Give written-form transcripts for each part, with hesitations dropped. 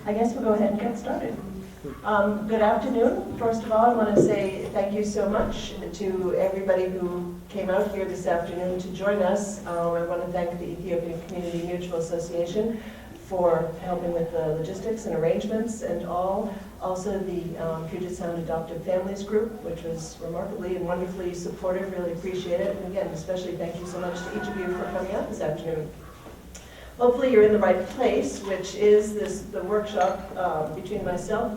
I guess we'll go ahead and get started. Good afternoon. First of all, I want to say thank you so much to everybody who came out here this afternoon to join us. I want to thank the Ethiopian Community Mutual Association for helping with the logistics and arrangements and all. Also the Puget Sound Adoptive Families Group, which was remarkably and wonderfully supportive. Really appreciate it. And again, especially thank you so much to each of you for coming out this afternoon. Hopefully you're in the right place, which is the workshop between myself,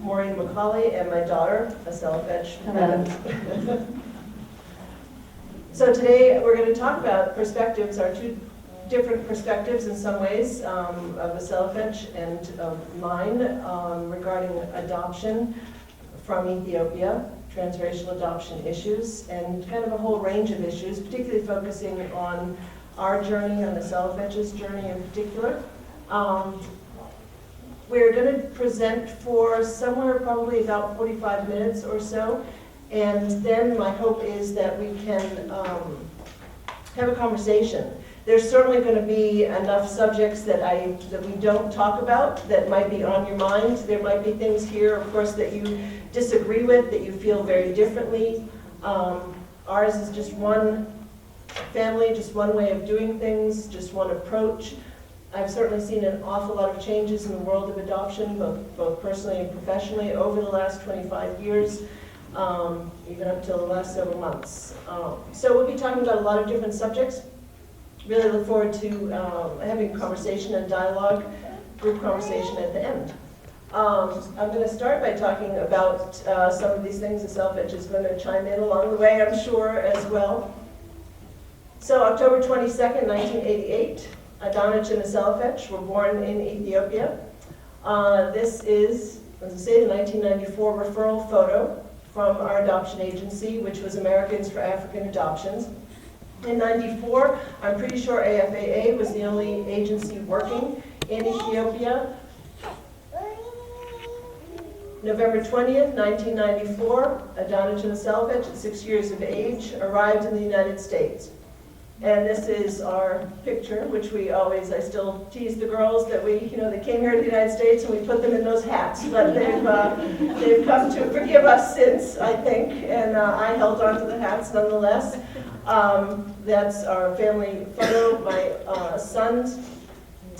Maureen McCauley, and my daughter, Aselefech Evans. So today we're going to talk about perspectives, our two different perspectives in some ways, of Aselefech and of mine regarding adoption from Ethiopia, transracial adoption issues, and kind of a whole range of issues, particularly focusing on our journey, on Aselefech's journey in particular. We're going to present for somewhere probably about 45 minutes or so, and then my hope is that we can have a conversation. There's certainly going to be enough subjects that we don't talk about that might be on your mind. There might be things here, of course, that you disagree with, that you feel very differently. Ours is just one family, just one way of doing things, just one approach. I've certainly seen an awful lot of changes in the world of adoption, both personally and professionally, over the last 25 years, even up till the last several months. So we'll be talking about a lot of different subjects. Really look forward to having conversation and dialogue, group conversation at the end. I'm going to start by talking about some of these things. Aselefech is going to chime in along the way, I'm sure, as well. So October 22nd, 1988, Adanech and Aselefech were born in Ethiopia. This is, as I say, the 1994 referral photo from our adoption agency, which was Americans for African Adoptions. In '94, I'm pretty sure AFAA was the only agency working in Ethiopia. November 20th, 1994, Adanech and Aselefech, at 6 years of age, arrived in the United States. And this is our picture, which I still tease the girls that they came here to the United States and we put them in those hats. But they've come to forgive us since, I think, and I held on to the hats nonetheless. That's our family photo. My sons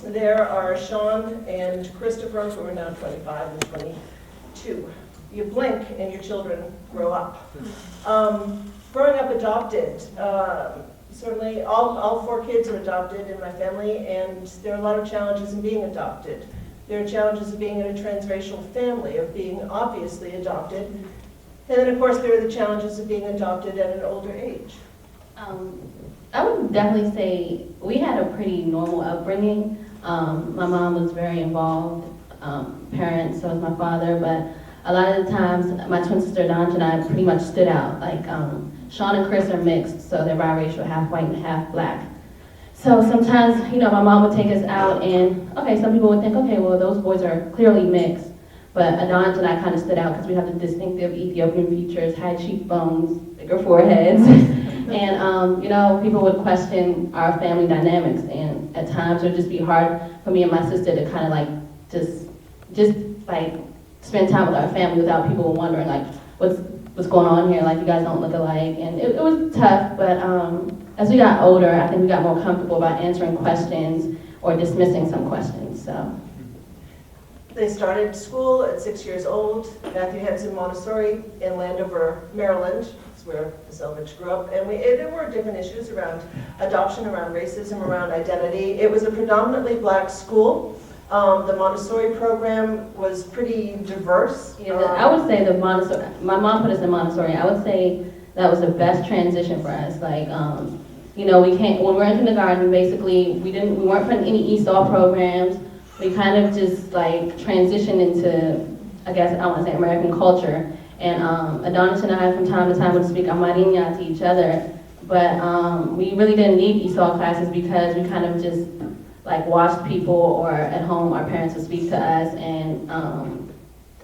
there are Sean and Christopher, who are now 25 and 22. You blink and your children grow up. Growing up adopted, certainly all 4 kids are adopted in my family, and there are a lot of challenges in being adopted. There are challenges of being in a transracial family, of being obviously adopted. And then of course there are the challenges of being adopted at an older age. I would definitely say we had a pretty normal upbringing. My mom was very involved, parents, so was my father, but a lot of the times my twin sister Adanech and I pretty much stood out. Like Sean and Chris are mixed, so they're biracial, half white and half black. So sometimes, my mom would take us out and, okay, some people would think, okay, well, those boys are clearly mixed, but Adanech and I kind of stood out because we have the distinctive Ethiopian features, high cheekbones, bigger foreheads. And, people would question our family dynamics, and at times it would just be hard for me and my sister to kind of just spend time with our family without people wondering, what's going on here, you guys don't look alike. And it was tough, but as we got older, I think we got more comfortable about answering questions or dismissing some questions, so. They started school at 6 years old. Matthew Henson Montessori in Landover, Maryland. That's where Aselefech grew up. And there were different issues around adoption, around racism, around identity. It was a predominantly black school. The Montessori program was pretty diverse. Yeah, I would say the Montessori, my mom put us in Montessori. I would say that was the best transition for us. When we were in kindergarten, basically, we weren't putting any ESOL programs. We kind of just transitioned into, I guess I want to say, American culture. And Adanech and I from time to time would speak Amarinya to each other. But we really didn't need ESOL classes because we kind of just watched people, or at home our parents would speak to us. And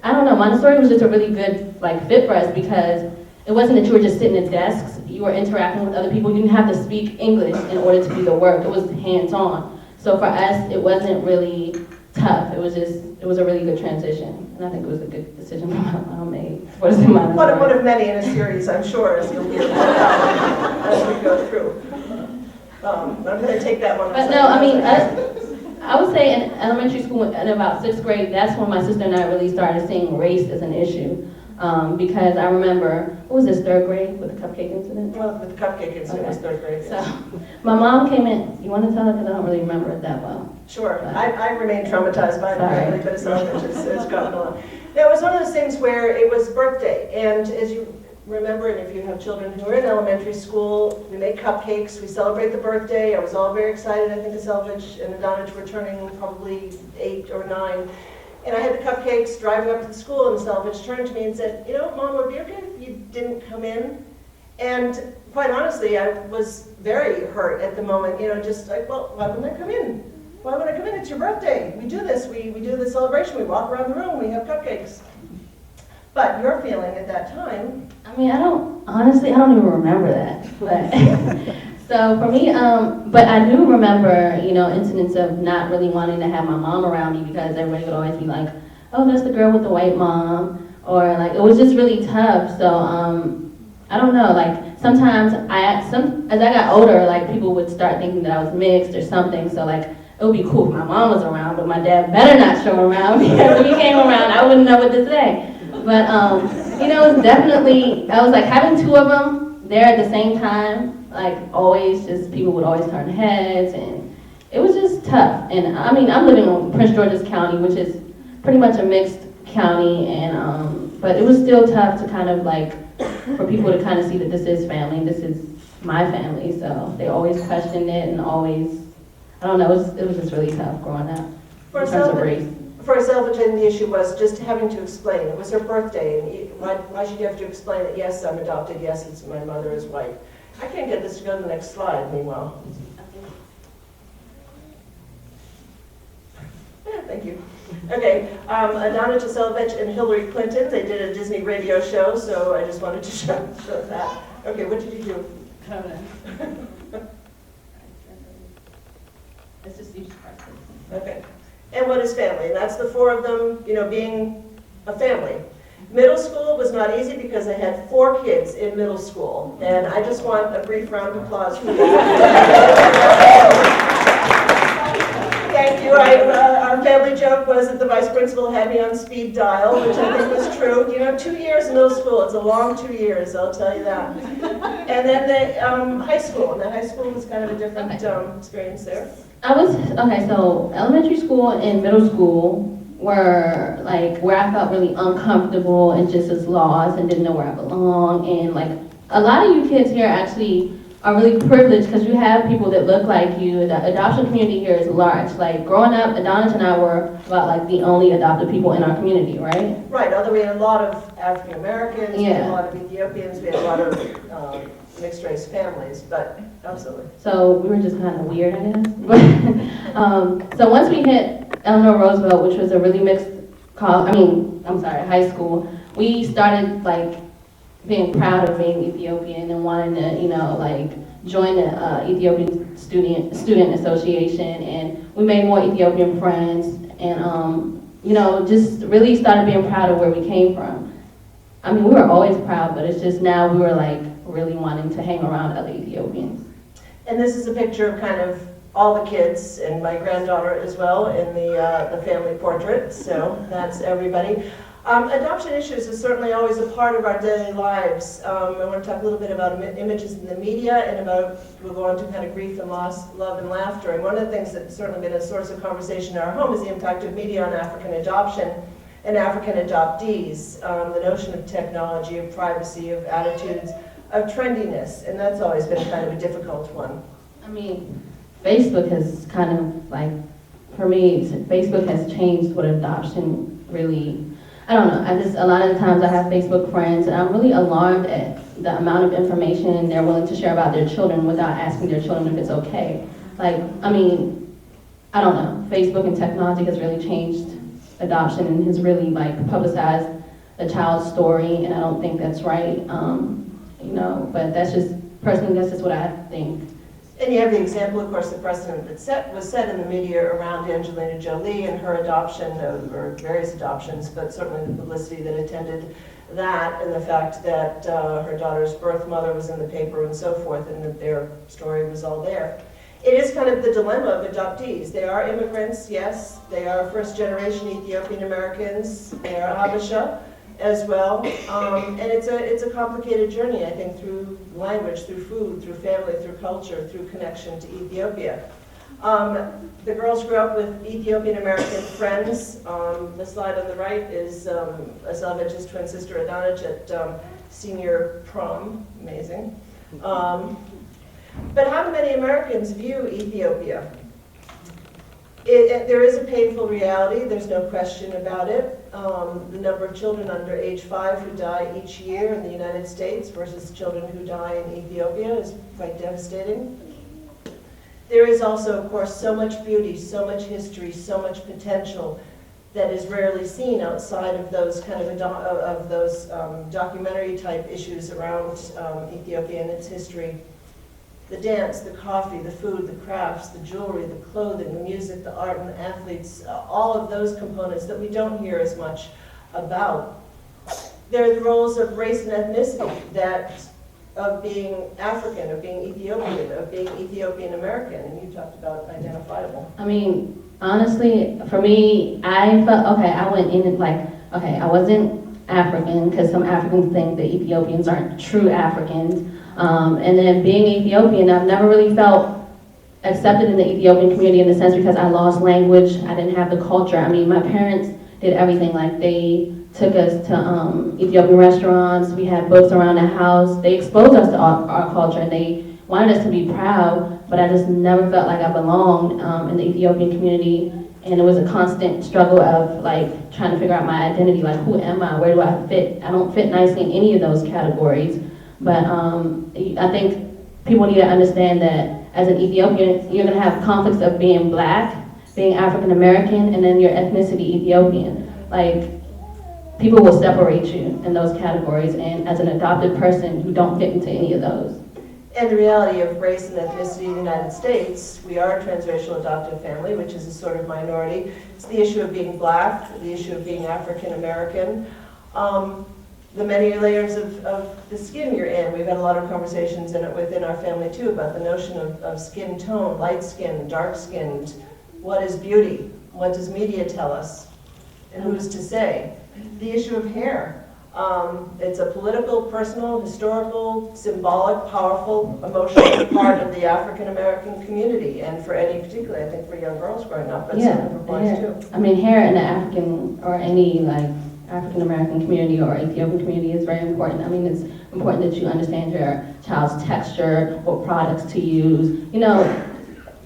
I don't know, Montessori was just a really good fit for us because it wasn't that you were just sitting at desks, you were interacting with other people. You didn't have to speak English in order to do the work. It was hands-on. So for us, it wasn't really tough. It was just was a really good transition, and I think it was a good decision my mom made. What is in my One of many in a series, I'm sure, as you'll hear as we go through. I'm going to take that one. But no, I mean, I would say in elementary school, in about 6th grade, that's when my sister and I really started seeing race as an issue. Because I remember, what was this, 3rd grade with the cupcake incident? Well, with the cupcake incident, it was 3rd grade. So, my mom came in, you want to tell her, because I don't really remember it that well. Sure, I remain traumatized by it, apparently, but it's gotten on. It was one of those things where it was birthday, and as you remember, and if you have children who are in elementary school, we make cupcakes, we celebrate the birthday. I was all very excited. I think Aselefech and Adanech were turning probably 8 or 9. And I had the cupcakes driving up to the school, and Aselefech turned to me and said, you know, Mom, would it be okay if you didn't come in? And quite honestly, I was very hurt at the moment, you know, just like, well, why wouldn't I come in? Why would I come in? It's your birthday. We do this. We do the celebration. We walk around the room. We have cupcakes. But your feeling at that time? I mean, honestly, I don't even remember that. But so for me, but I do remember, you know, incidents of not really wanting to have my mom around me because everybody would always be like, oh, that's the girl with the white mom. Or like, it was just really tough. So I don't know, like sometimes as I got older, like people would start thinking that I was mixed or something. So like, it would be cool if my mom was around, but my dad better not show around because if he came around, I wouldn't know what to say. But, you know, it was definitely, I was like having 2 of them there at the same time, like always just, people would always turn heads and it was just tough. And I mean, I'm living in Prince George's County, which is pretty much a mixed county, and, but it was still tough to kind of like, for people to kind of see that this is family, this is my family, so they always questioned it and always, I don't know, it was just really tough growing up in terms of race. For Aselefech, I think the issue was just having to explain. It was her birthday, and why should you have to explain that, yes, I'm adopted, yes, it's my mother is white. I can't get this to go to the next slide, meanwhile. Yeah, thank you. Okay, Adanech, Aselefech, and Hillary Clinton, they did a Disney radio show, so I just wanted to show that. Okay, what did you do? It's just each person. Okay. And what is family? And that's the 4 of them, you know, being a family. Middle school was not easy because I had 4 kids in middle school. And I just want a brief round of applause for that. Thank you. Our family joke was that the vice principal had me on speed dial, which I think was true. You know, 2 years in middle school, it's a long 2 years, I'll tell you that. And then the high school. And the high school was kind of a different experience there. So elementary school and middle school were like where I felt really uncomfortable and just as lost and didn't know where I belong. And like a lot of you kids here actually are really privileged because you have people that look like you. The adoption community here is large. Like growing up, Adanech and I were about like the only adopted people in our community, right? Right, although we had a lot of African Americans, we had a lot of Ethiopians, we had a lot of mixed race families, but absolutely. So we were just kind of weird, I guess. So once we hit Eleanor Roosevelt, which was a really mixed high school, we started like being proud of being Ethiopian and wanting to, you know, like join the Ethiopian Student Association, and we made more Ethiopian friends, and you know, just really started being proud of where we came from. I mean, we were always proud, but it's just now we were like really wanting to hang around other Ethiopians. And this is a picture of kind of all the kids and my granddaughter as well in the family portrait, so that's everybody. Adoption issues is certainly always a part of our daily lives. I want to talk a little bit about images in the media and about, we'll go on to kind of grief and loss, love and laughter. And one of the things that's certainly been a source of conversation in our home is the impact of media on African adoption and African adoptees. The notion of technology, of privacy, of attitudes, of trendiness, and that's always been kind of a difficult one. I mean, Facebook has kind of like, for me, Facebook has changed what adoption really, I don't know, a lot of the times I have Facebook friends and I'm really alarmed at the amount of information they're willing to share about their children without asking their children if it's okay. Like, I mean, I don't know, Facebook and technology has really changed adoption and has really like publicized the child's story, and I don't think that's right, you know, but that's just, personally, that's just what I think. And you have the example, of course, the precedent that was set in the media around Angelina Jolie and her adoption, or various adoptions, but certainly the publicity that attended that, and the fact that her daughter's birth mother was in the paper and so forth, and that their story was all there. It is kind of the dilemma of adoptees. They are immigrants, yes. They are first-generation Ethiopian Americans. They are Habesha as well. And it's a complicated journey, I think, through language, through food, through family, through culture, through connection to Ethiopia. The girls grew up with Ethiopian American friends. The slide on the right is Aselefech's twin sister Adanech at senior prom. Amazing. But how do many Americans view Ethiopia? There is a painful reality, there's no question about it. The number of children under age 5 who die each year in the United States versus children who die in Ethiopia is quite devastating. There is also, of course, so much beauty, so much history, so much potential that is rarely seen outside of those kind of documentary type issues around Ethiopia and its history. The dance, the coffee, the food, the crafts, the jewelry, the clothing, the music, the art, and the athletes, all of those components that we don't hear as much about. There are the roles of race and ethnicity, of being African, of being Ethiopian, of being Ethiopian American, and you talked about identifiable. I mean, honestly, for me, I felt, okay, I went in like, okay, I wasn't African, because some Africans think that Ethiopians aren't true Africans. And then being Ethiopian, I've never really felt accepted in the Ethiopian community in the sense because I lost language, I didn't have the culture. I mean, my parents did everything. Like, they took us to Ethiopian restaurants, we had books around the house, they exposed us to our culture, and they wanted us to be proud, but I just never felt like I belonged in the Ethiopian community. And it was a constant struggle of like trying to figure out my identity, like who am I, where do I fit? I don't fit nicely in any of those categories. But I think people need to understand that as an Ethiopian, you're gonna have conflicts of being black, being African American, and then your ethnicity Ethiopian. Like, people will separate you in those categories, and as an adopted person, you don't fit into any of those. And the reality of race and ethnicity in the United States, we are a transracial adoptive family, which is a sort of minority. It's the issue of being black, the issue of being African American. The many layers of the skin you're in. We've had a lot of conversations within our family too about the notion of skin tone, light skin, dark skinned. What is beauty? What does media tell us? And who's to say? The issue of hair. It's a political, personal, historical, symbolic, powerful, emotional part of the African American community, and for any particularly, I think, for young girls growing up, but certainly for boys too. I mean, hair in the African or any like African American community or Ethiopian community is very important. I mean, it's important that you understand your child's texture, what products to use. You know,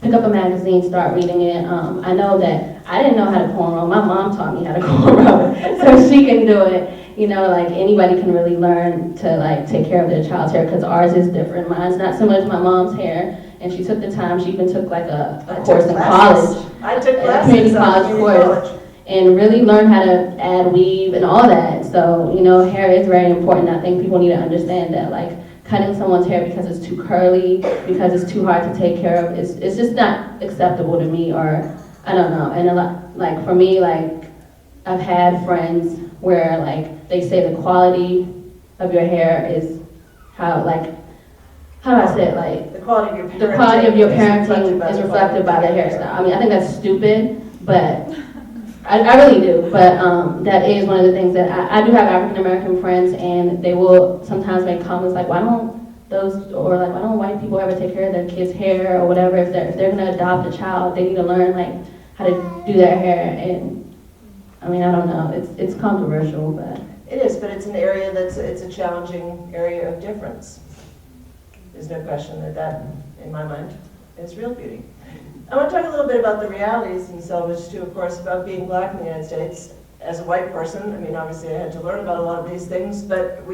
pick up a magazine, start reading it. I know that I didn't know how to cornrow. My mom taught me how to cornrow, so she can do it. You know, like anybody can really learn to like take care of their child's hair because ours is different. Mine's not so much my mom's hair, and she took the time. She even took like a course in college. I took classes, community college course. And really learn how to add weave and all that. So, you know, hair is very important. I think people need to understand that, like, cutting someone's hair because it's too curly, because it's too hard to take care of, it's just not acceptable to me, or, I don't know. And a lot, like, for me, like, I've had friends where, like, they say the quality of your hair is how, like, how do I say it, like, the quality of your parenting is reflected by the hairstyle. I mean, I think that's stupid, but I really do, but that is one of the things that I do have African American friends, and they will sometimes make comments like, why don't white people ever take care of their kids' hair or whatever? If they're gonna adopt a child, they need to learn like how to do their hair. And I mean, I don't know, it's controversial, but it is. But it's an area it's a challenging area of difference. There's no question that in my mind is real beauty. I want to talk a little bit about the realities themselves too, of course, about being black in the United States. As a white person, I mean, obviously I had to learn about a lot of these things, but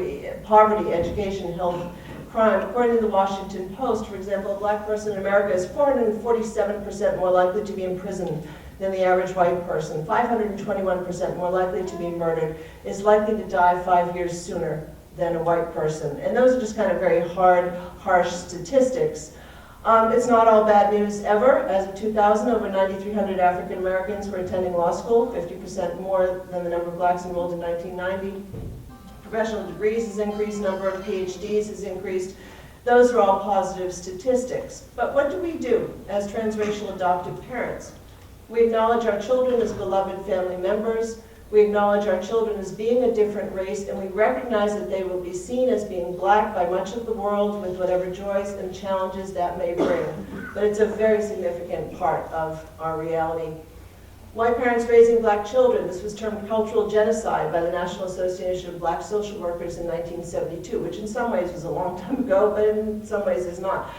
poverty, education, health, crime. According to the Washington Post, for example, a black person in America is 447% more likely to be imprisoned than the average white person, 521% more likely to be murdered, is likely to die 5 years sooner than a white person. And those are just kind of very hard, harsh statistics. It's not all bad news ever. As of 2000, over 9,300 African Americans were attending law school, 50% more than the number of blacks enrolled in 1990. Professional degrees has increased, number of PhDs has increased. Those are all positive statistics. But what do we do as transracial adoptive parents? We acknowledge our children as beloved family members. We acknowledge our children as being a different race, and we recognize that they will be seen as being black by much of the world with whatever joys and challenges that may bring. But it's a very significant part of our reality. White parents raising black children. This was termed cultural genocide by the National Association of Black Social Workers in 1972, which in some ways was a long time ago, but in some ways is not.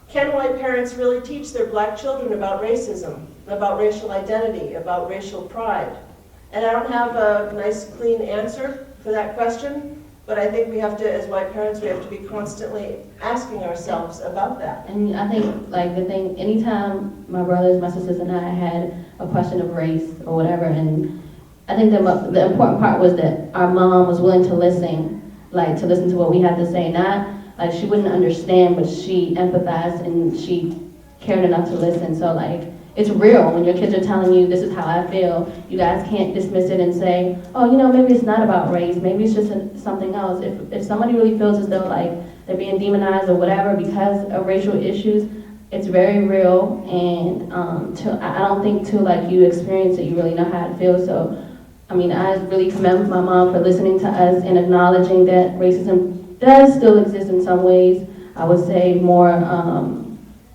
Can white parents really teach their black children about racism, about racial identity, about racial pride? And I don't have a nice, clean answer for that question, but I think we have to, as white parents, we have to be constantly asking ourselves about that. And I think, like, the thing, anytime my brothers, my sisters, and I had a question of race or whatever, and I think the important part was that our mom was willing to listen, like, to listen to what we had to say. Not, like, she wouldn't understand, but she empathized and she cared enough to listen. So, like, it's real when your kids are telling you, this is how I feel. You guys can't dismiss it and say, oh, you know, maybe it's not about race. Maybe it's just something else. If somebody really feels as though, like, they're being demonized or whatever because of racial issues, it's very real. And I don't think till, like, you experience it, you really know how it feels. So, I mean, I really commend my mom for listening to us and acknowledging that racism does still exist in some ways. I would say more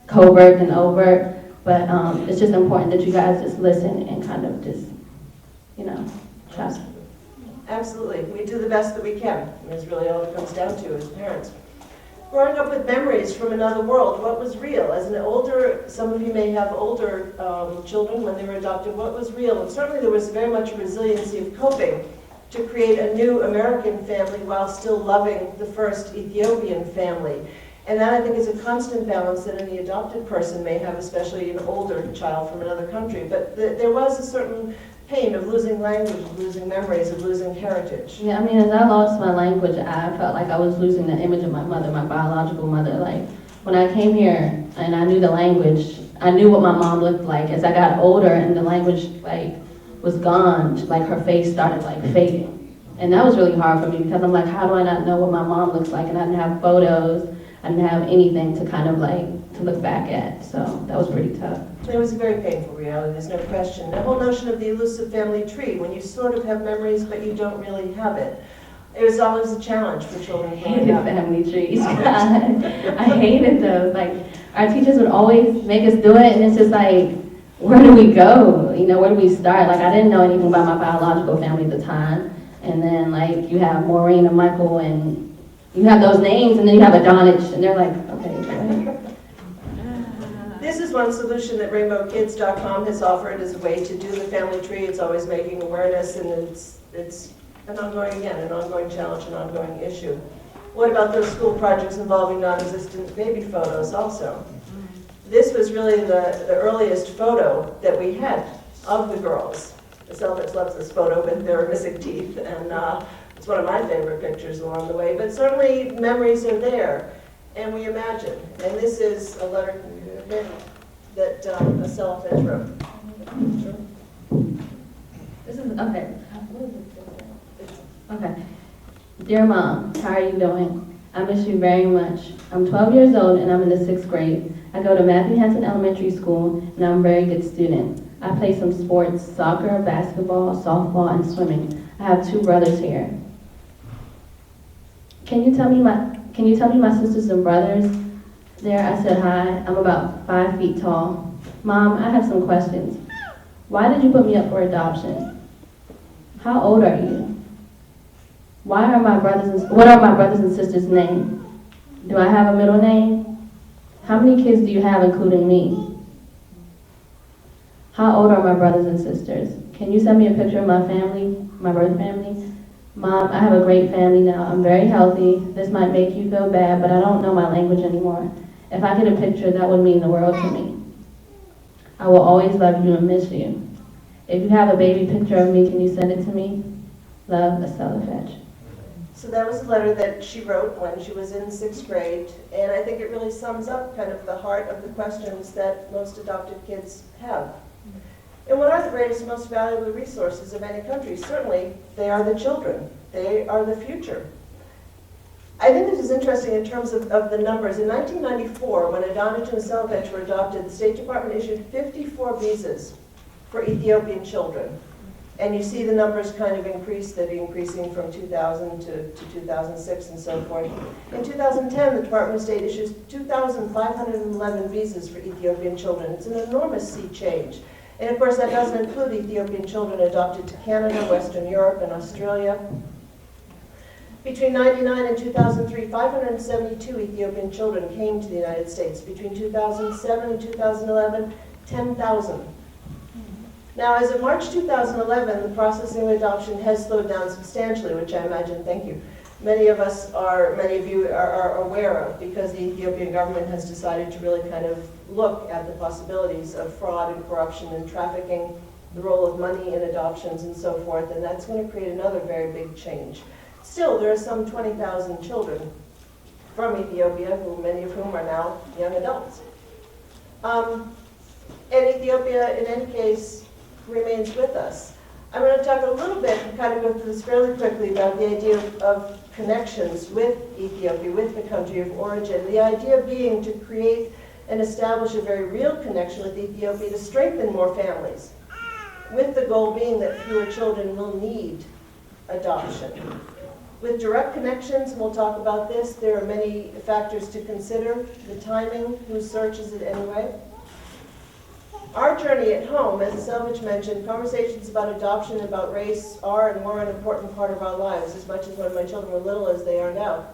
covert than overt. But it's just important that you guys just listen and kind of just, you know, trust. Absolutely. We do the best that we can. And that's really all it comes down to as parents. Growing up with memories from another world, what was real? As an older, some of you may have older children when they were adopted, what was real? And certainly there was very much resiliency of coping to create a new American family while still loving the first Ethiopian family. And that, I think, is a constant balance that any adopted person may have, especially an older child from another country. But there was a certain pain of losing language, of losing memories, of losing heritage. Yeah, I mean, as I lost my language, I felt like I was losing the image of my mother, my biological mother. Like, when I came here and I knew the language, I knew what my mom looked like. As I got older and the language, like, was gone, like, her face started, like, fading. And that was really hard for me because I'm like, how do I not know what my mom looks like? And I didn't have photos. I didn't have anything to kind of, like, to look back at, so that was pretty tough. It was a very painful reality, there's no question. The whole notion of the elusive family tree, when you sort of have memories but you don't really have it, it was always a challenge for children. I hated family trees. I hated those. Like, our teachers would always make us do it, and it's just like, where do we go? You know, where do we start? Like, I didn't know anything about my biological family at the time, and then, like, you have Maureen and Michael, and you have those names, and then you have Adanech, and they're like, okay, go This is one solution that RainbowKids.com has offered as a way to do the family tree. It's always making awareness, and it's an ongoing challenge, an ongoing issue. What about those school projects involving non-existent baby photos also? This was really the earliest photo that we had of the girls. Aselefech loves this photo with their missing teeth, and it's one of my favorite pictures along the way, but certainly memories are there, and we imagine. And this is a letter that Aselefech wrote. Sure. This is, okay. Okay. Dear Mom, how are you doing? I miss you very much. I'm 12 years old and I'm in the 6th grade. I go to Matthew Hansen Elementary School and I'm a very good student. I play some sports, soccer, basketball, softball, and swimming. I have 2 brothers here. Can you tell me my sisters and brothers? There, I said hi. I'm about 5 feet tall. Mom, I have some questions. Why did you put me up for adoption? How old are you? What are my brothers and sisters' names? Do I have a middle name? How many kids do you have, including me? How old are my brothers and sisters? Can you send me a picture of my family, my birth family? Mom, I have a great family now. I'm very healthy. This might make you feel bad, but I don't know my language anymore. If I get a picture, that would mean the world to me. I will always love you and miss you. If you have a baby picture of me, can you send it to me? Love, Aselefech. So that was a letter that she wrote when she was in 6th grade, and I think it really sums up kind of the heart of the questions that most adopted kids have. And what are the greatest, most valuable resources of any country? Certainly, they are the children. They are the future. I think this is interesting in terms of the numbers. In 1994, when Adanech and Aselefech were adopted, the State Department issued 54 visas for Ethiopian children. And you see the numbers kind of increase, they're increasing from 2000 to 2006 and so forth. In 2010, the Department of State issues 2,511 visas for Ethiopian children. It's an enormous sea change. And of course, that doesn't include Ethiopian children adopted to Canada, Western Europe, and Australia. Between 1999 and 2003, 572 Ethiopian children came to the United States. Between 2007 and 2011, 10,000. Now, as of March 2011, the processing of adoption has slowed down substantially, which I imagine, thank you, many of you are aware of, because the Ethiopian government has decided to really kind of look at the possibilities of fraud and corruption and trafficking, the role of money in adoptions and so forth, and that's going to create another very big change. Still, there are some 20,000 children from Ethiopia, many of whom are now young adults. And Ethiopia, in any case, remains with us. I'm going to talk a little bit, and kind of go through this fairly quickly, about the idea of connections with Ethiopia, with the country of origin. The idea being to create and establish a very real connection with Ethiopia to strengthen more families, with the goal being that fewer children will need adoption. With direct connections, and we'll talk about this, there are many factors to consider. The timing, whose search is it anyway? Our journey at home, as Aselefech mentioned, conversations about adoption, about race are and were an important part of our lives, as much as when my children were little as they are now.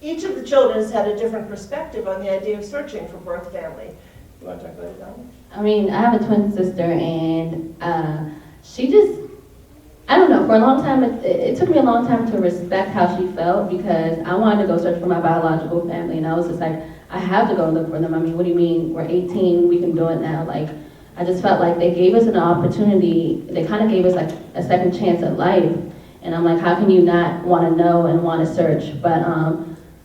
Each of the children has had a different perspective on the idea of searching for birth family. You want to talk about it, Adanech? I mean, I have a twin sister, and she just, I don't know, for a long time, it took me a long time to respect how she felt, because I wanted to go search for my biological family, and I was just like, I have to go look for them. I mean, what do you mean? We're 18, we can do it now. Like, I just felt like they gave us an opportunity. They kind of gave us like a second chance at life. And I'm like, how can you not want to know and want to search? But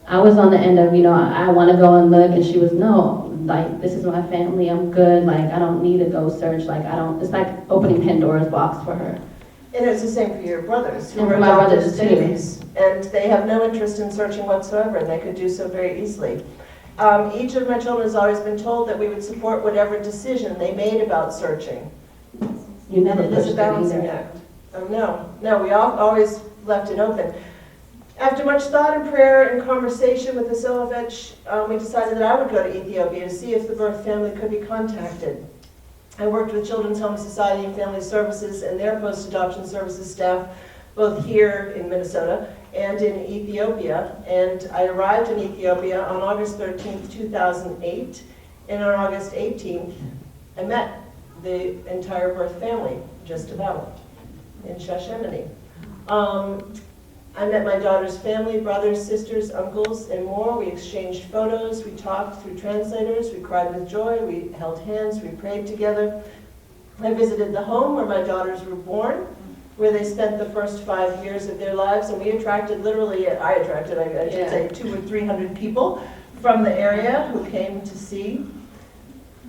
I was on the end of, I want to go and look. And she was, no, like, this is my family. I'm good. Like, I don't need to go search. Like, it's like opening Pandora's box for her. And it's the same for your brothers, who And were for my adopted brothers, as babies. And they have no interest in searching whatsoever, and they could do so very easily. Each of my children has always been told that we would support whatever decision they made about searching. You never And it is pushed a it balancing either. act. No, we always left it open. After much thought and prayer and conversation with Aselefech, we decided that I would go to Ethiopia to see if the birth family could be contacted. I worked with Children's Home Society and Family Services and their post-adoption services staff, both here in Minnesota and in Ethiopia. And I arrived in Ethiopia on August 13th, 2008. And on August 18th, I met the entire birth family, just about, in Shashemini. I met my daughter's family, brothers, sisters, uncles, and more. We exchanged photos, we talked through translators, we cried with joy, we held hands, we prayed together. I visited the home where my daughters were born, where they spent the first 5 years of their lives, and we attracted, I should say, 200 or 300 people from the area who came to see.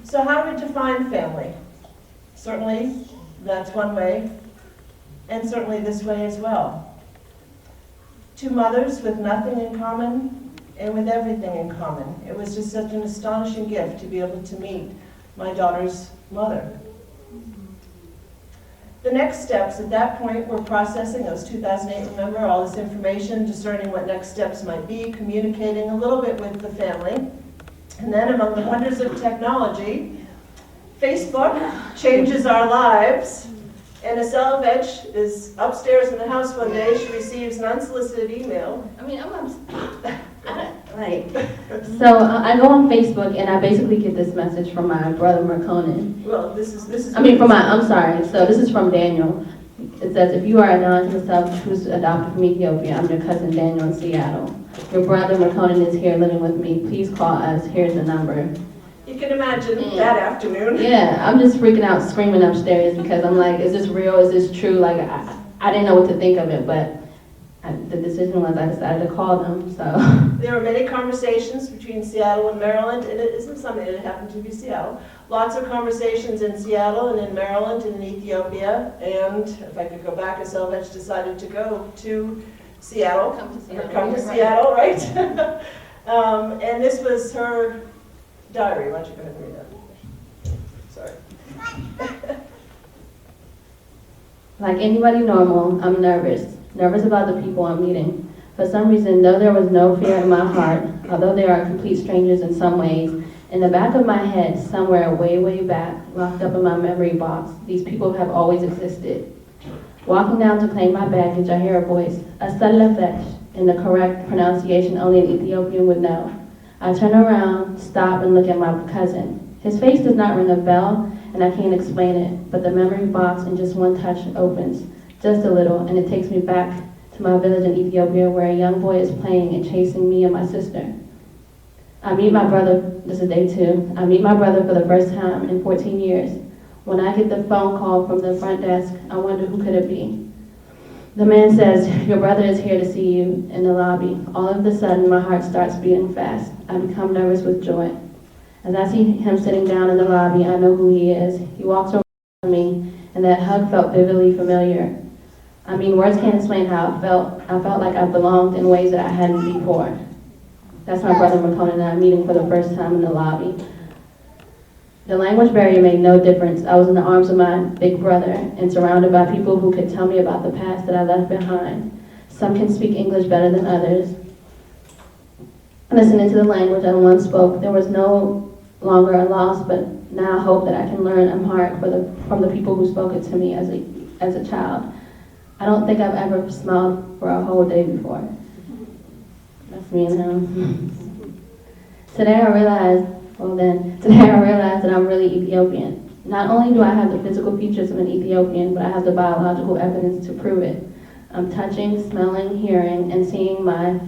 So how do we define family? Certainly, that's one way, and certainly this way as well. Two mothers with nothing in common and with everything in common. It was just such an astonishing gift to be able to meet my daughter's mother. The next steps at that point were processing. It was 2008, remember, all this information, discerning what next steps might be, communicating a little bit with the family. And then among the wonders of technology, Facebook changes our lives. And Aselefech is upstairs in the house one day. She receives an unsolicited email. I mean, so I go on Facebook and I basically get this message from my brother Marconin. Well, this is. So this is from Daniel. It says, if you are Adanech yourself, who's adopted from Ethiopia, I'm your cousin Daniel in Seattle. Your brother Marconin is here living with me. Please call us. Here's the number. You can imagine that afternoon. Yeah, I'm just freaking out, screaming upstairs because I'm like, is this real? Is this true? Like, I didn't know what to think of it, but the decision was I decided to call them, so. There were many conversations between Seattle and Maryland, and it isn't something that happened to be Seattle. Lots of conversations in Seattle and in Maryland and in Ethiopia, and if I could go back, Aselefech decided to go to Seattle. Come to Seattle. Come to Seattle, right? And this was her diary. Why don't you go ahead and read that? Sorry. Like anybody normal, I'm nervous about the people I'm meeting. For some reason, though there was no fear in my heart, although they are complete strangers in some ways, in the back of my head, somewhere way, way back, locked up in my memory box, these people have always existed. Walking down to claim my baggage, I hear a voice, Aselefech, in the correct pronunciation only an Ethiopian would know. I turn around, stop, and look at my cousin. His face does not ring a bell, and I can't explain it, but the memory box in just one touch opens, just a little, and it takes me back to my village in Ethiopia where a young boy is playing and chasing me and my sister. I meet my brother, this is day 2, I meet my brother for the first time in 14 years. When I get the phone call from the front desk, I wonder who could it be. The man says, your brother is here to see you in the lobby. All of a sudden, my heart starts beating fast. I become nervous with joy. As I see him sitting down in the lobby, I know who he is. He walks around me, and that hug felt vividly familiar. I mean, words can't explain how I felt. I felt like I belonged in ways that I hadn't before. That's my brother McCauley and I meeting for the first time in the lobby. The language barrier made no difference. I was in the arms of my big brother and surrounded by people who could tell me about the past that I left behind. Some can speak English better than others. Listening to the language I once spoke, there was no longer a loss, but now hope that I can learn Amharic from the people who spoke it to me as a child. I don't think I've ever smiled for a whole day before. That's me and him. Today I realized that I'm really Ethiopian. Not only do I have the physical features of an Ethiopian, but I have the biological evidence to prove it. I'm touching, smelling, hearing, and seeing my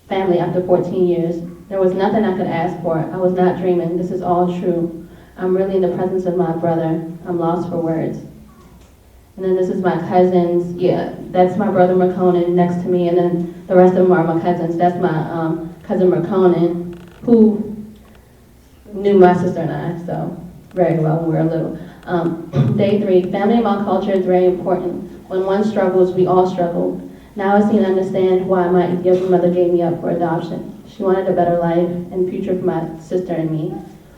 family after 14 years. There was nothing I could ask for. I was not dreaming. This is all true. I'm really in the presence of my brother. I'm lost for words. And then this is my cousins. Yeah, that's my brother McConan next to me, and then the rest of them are my cousins. That's my cousin McConan, who knew my sister and I, so very well when we were little. Day 3, family in my culture is very important. When one struggles, we all struggle. Now I seem to understand why my Ethiopian mother gave me up for adoption. She wanted a better life and future for my sister and me.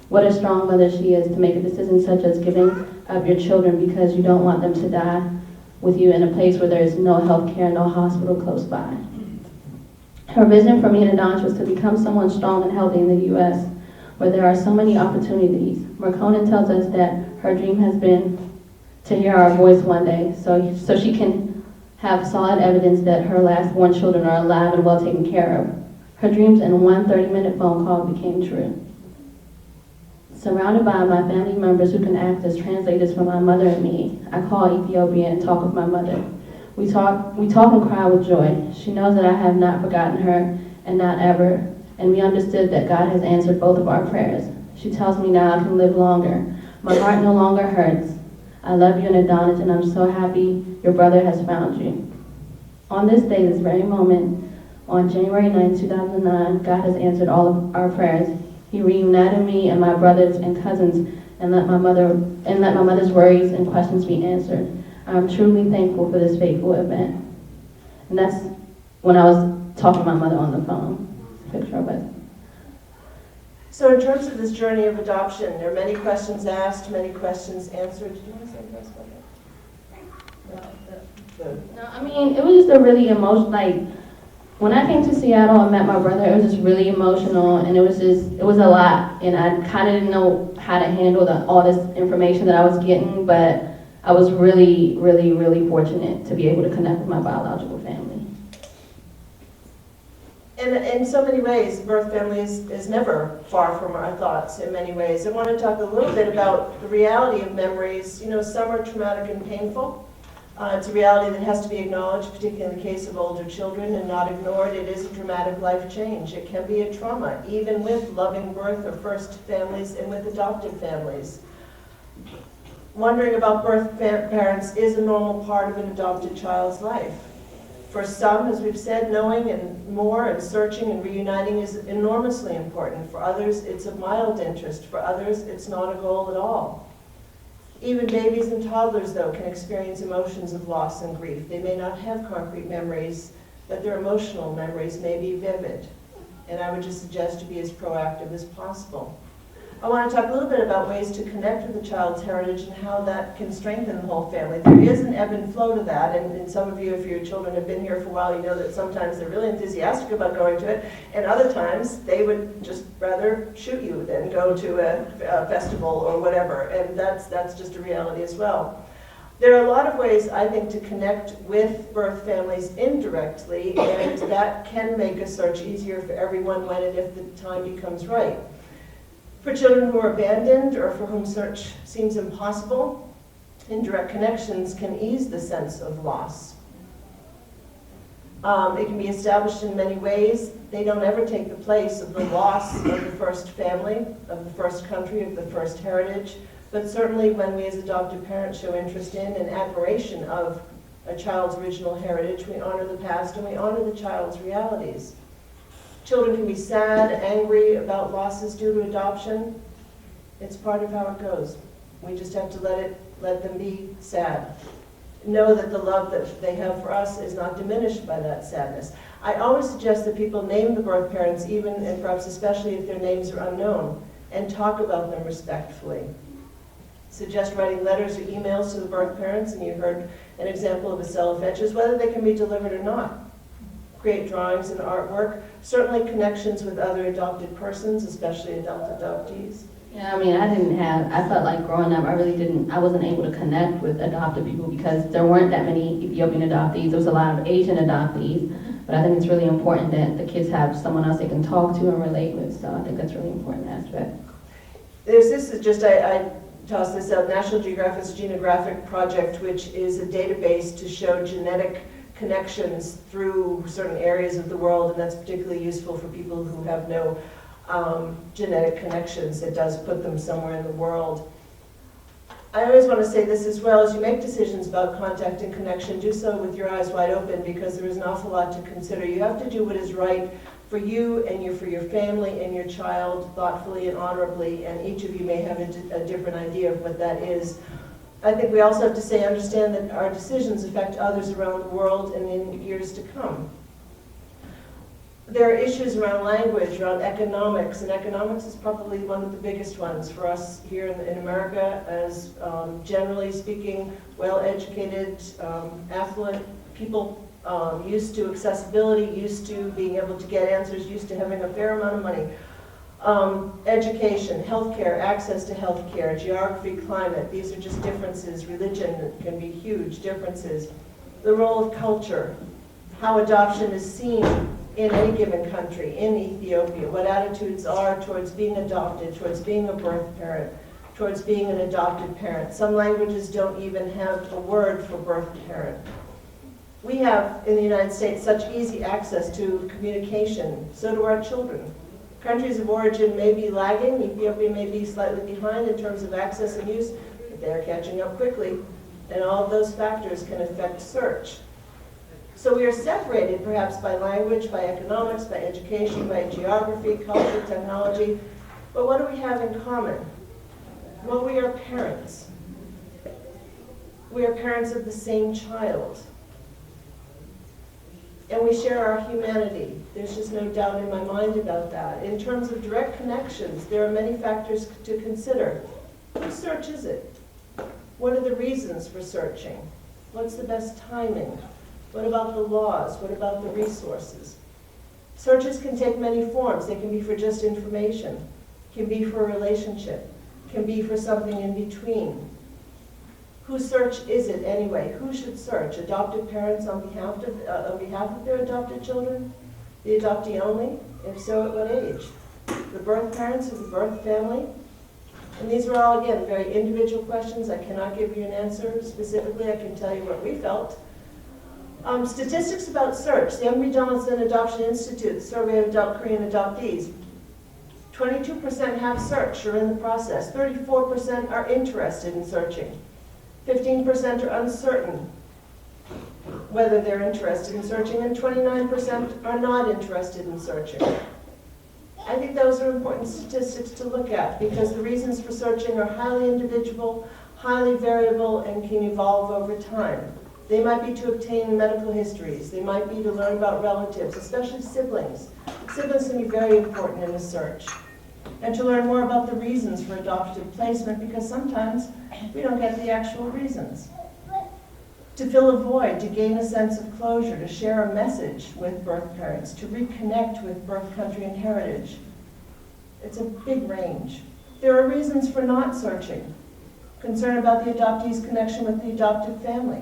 What a strong mother she is to make a decision such as giving up your children because you don't want them to die with you in a place where there is no health care, no hospital close by. Her vision for me and Adanech was to become someone strong and healthy in the U.S., where there are so many opportunities. Reconnection tells us that her dream has been to hear our voice one day, so she can have solid evidence that her last born children are alive and well taken care of. Her dreams in one 30-minute phone call became true. Surrounded by my family members who can act as translators for my mother and me, I call Ethiopia and talk with my mother. We talk and cry with joy. She knows that I have not forgotten her and not ever, and we understood that God has answered both of our prayers. She tells me now I can live longer. My heart no longer hurts. I love you and Adanech, and I'm so happy your brother has found you. On this day, this very moment, on January 9, 2009, God has answered all of our prayers. He reunited me and my brothers and cousins and let my mother's worries and questions be answered. I'm truly thankful for this fateful event. And that's when I was talking to my mother on the phone. Picture of it. So in terms of this journey of adoption, there are many questions asked, many questions answered. Did you want to say anything about that? No, I mean, it was just a really emotional, like, when I came to Seattle and met my brother, it was just really emotional, and it was a lot, and I kind of didn't know how to handle all this information that I was getting, but I was really, really, really fortunate to be able to connect with my biological family. And in so many ways, birth family is never far from our thoughts in many ways. I want to talk a little bit about the reality of memories. You know, some are traumatic and painful. It's a reality that has to be acknowledged, particularly in the case of older children, and not ignored. It is a dramatic life change. It can be a trauma, even with loving birth or first families and with adopted families. Wondering about birth parents is a normal part of an adopted child's life. For some, as we've said, knowing and more and searching and reuniting is enormously important. For others, it's of mild interest. For others, it's not a goal at all. Even babies and toddlers, though, can experience emotions of loss and grief. They may not have concrete memories, but their emotional memories may be vivid. And I would just suggest to be as proactive as possible. I want to talk a little bit about ways to connect with the child's heritage and how that can strengthen the whole family. There is an ebb and flow to that, and some of you, if your children have been here for a while, you know that sometimes they're really enthusiastic about going to it, and other times they would just rather shoot you than go to a festival or whatever, and that's just a reality as well. There are a lot of ways, I think, to connect with birth families indirectly, and that can make a search easier for everyone when and if the time becomes right. For children who are abandoned or for whom search seems impossible, indirect connections can ease the sense of loss. It can be established in many ways. They don't ever take the place of the loss of the first family, of the first country, of the first heritage, but certainly when we as adoptive parents show interest in and admiration of a child's original heritage, we honor the past and we honor the child's realities. Children can be sad, angry about losses due to adoption. It's part of how it goes. We just have to let them be sad. Know that the love that they have for us is not diminished by that sadness. I always suggest that people name the birth parents, even and perhaps especially if their names are unknown, and talk about them respectfully. Suggest writing letters or emails to the birth parents, and you heard an example of Aselefech, whether they can be delivered or not. Create drawings and artwork, certainly connections with other adopted persons, especially adult adoptees. Yeah, I mean, I felt like growing up, I wasn't able to connect with adopted people because there weren't that many Ethiopian adoptees. There was a lot of Asian adoptees, but I think it's really important that the kids have someone else they can talk to and relate with, so I think that's a really important aspect. There's I tossed this out, National Geographic's Genographic Project, which is a database to show genetic connections through certain areas of the world, and that's particularly useful for people who have no genetic connections. It does put them somewhere in the world. I always want to say this as well, as you make decisions about contact and connection, do so with your eyes wide open, because there is an awful lot to consider. You have to do what is right for you and for your family and your child thoughtfully and honorably, and each of you may have a different idea of what that is. I think we also have to understand that our decisions affect others around the world and in years to come. There are issues around language, around economics, and economics is probably one of the biggest ones for us here in America, as generally speaking, well-educated, affluent people, used to accessibility, used to being able to get answers, used to having a fair amount of money. Education, healthcare, access to healthcare, geography, climate, these are just differences. Religion can be huge differences. The role of culture, how adoption is seen in any given country, in Ethiopia, what attitudes are towards being adopted, towards being a birth parent, towards being an adopted parent. Some languages don't even have a word for birth parent. We have, in the United States, such easy access to communication, so do our children. Countries of origin may be lagging, Ethiopia may be slightly behind in terms of access and use, but they're catching up quickly, and all of those factors can affect search. So we are separated perhaps by language, by economics, by education, by geography, culture, technology, but what do we have in common? Well, we are parents. We are parents of the same child. And we share our humanity. There's just no doubt in my mind about that. In terms of direct connections, there are many factors to consider. Whose search is it? What are the reasons for searching? What's the best timing? What about the laws? What about the resources? Searches can take many forms. They can be for just information, can be for a relationship, can be for something in between. Whose search is it anyway? Who should search? Adoptive parents on behalf of their adopted children? The adoptee only? If so, at what age? The birth parents or the birth family? And these are all, again, very individual questions. I cannot give you an answer specifically. I can tell you what we felt. Statistics about search. The Young Johnson Adoption Institute, the survey of adult Korean adoptees. 22% have searched or in the process. 34% are interested in searching. 15% are uncertain. whether they're interested in searching, and 29% are not interested in searching. I think those are important statistics to look at because the reasons for searching are highly individual, highly variable, and can evolve over time. They might be to obtain medical histories. They might be to learn about relatives, especially siblings. Siblings can be very important in a search. And to learn more about the reasons for adoptive placement because sometimes we don't get the actual reasons. To fill a void, to gain a sense of closure, to share a message with birth parents, to reconnect with birth country and heritage. It's a big range. There are reasons for not searching. Concern about the adoptee's connection with the adoptive family.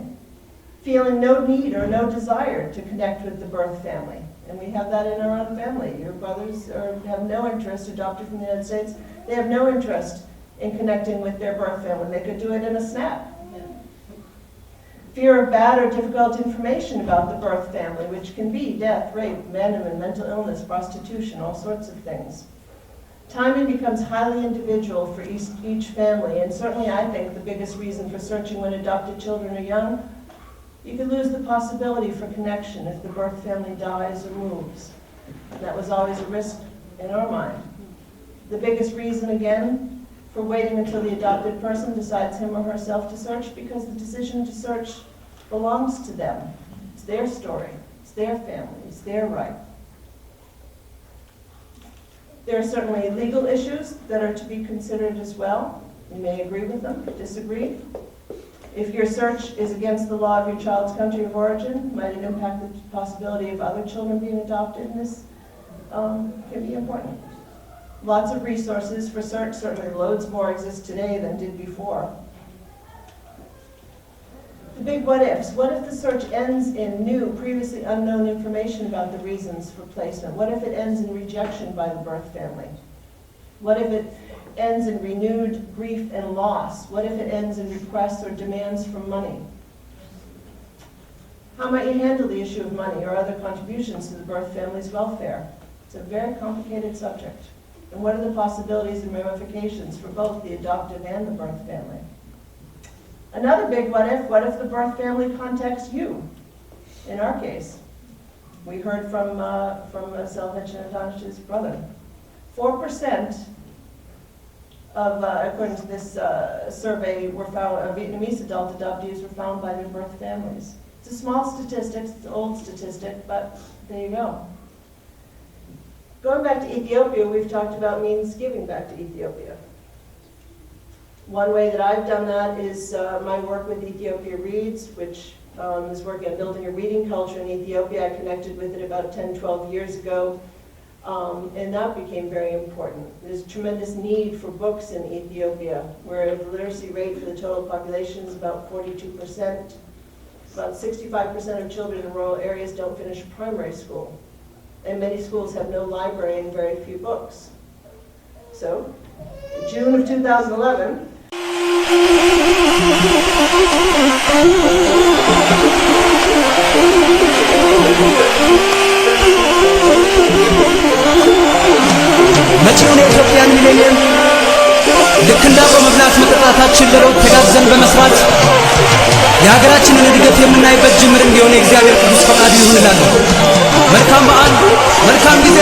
Feeling no need or no desire to connect with the birth family. And we have that in our own family. Your brothers have no interest, adopted from the United States, they have no interest in connecting with their birth family. They could do it in a snap. Fear of bad or difficult information about the birth family, which can be death, rape, abandonment, mental illness, prostitution, all sorts of things. Timing becomes highly individual for each family, and certainly I think the biggest reason for searching when adopted children are young, you could lose the possibility for connection if the birth family dies or moves. That was always a risk in our mind. The biggest reason, again, for waiting until the adopted person decides him or herself to search, because the decision to search belongs to them. It's their story, it's their family, it's their right. There are certainly legal issues that are to be considered as well. You may agree with them, disagree. If your search is against the law of your child's country of origin, might it impact the possibility of other children being adopted? And this can be important. Lots of resources for search, certainly loads more exist today than did before. The big what ifs. What if the search ends in new, previously unknown information about the reasons for placement? What if it ends in rejection by the birth family? What if it ends in renewed grief and loss? What if it ends in requests or demands for money? How might you handle the issue of money or other contributions to the birth family's welfare? It's a very complicated subject. And what are the possibilities and ramifications for both the adoptive and the birth family? Another big what if the birth family contacts you? In our case, we heard from Aselefech and Adanech's brother. 4% of, according to this survey, were found, Vietnamese adult adoptees were found by their birth families. It's a small statistic, it's an old statistic, but there you go. Going back to Ethiopia, we've talked about means giving back to Ethiopia. One way that I've done that is my work with Ethiopia Reads, which is working on building a reading culture in Ethiopia. I connected with it about 10, 12 years ago, and that became very important. There's a tremendous need for books in Ethiopia, where the literacy rate for the total population is about 42%. About 65% of children in rural areas don't finish primary school. And many schools have no library and very few books. So, in June of 2011, መጪውን የኢትዮጵያን ሚሌኒየም ልክ እንደ አብሮ መብላት መጠጣታችን ለለውጥ ተጋግዘን በመስራት የሀገራችንን እድገት የምናይበት ጅምር እንዲሆን የእግዚአብሔር ቅዱስ ፈቃዱ ይሁን እላለሁ። መልካም በዓል፣ መልካም ጊዜ።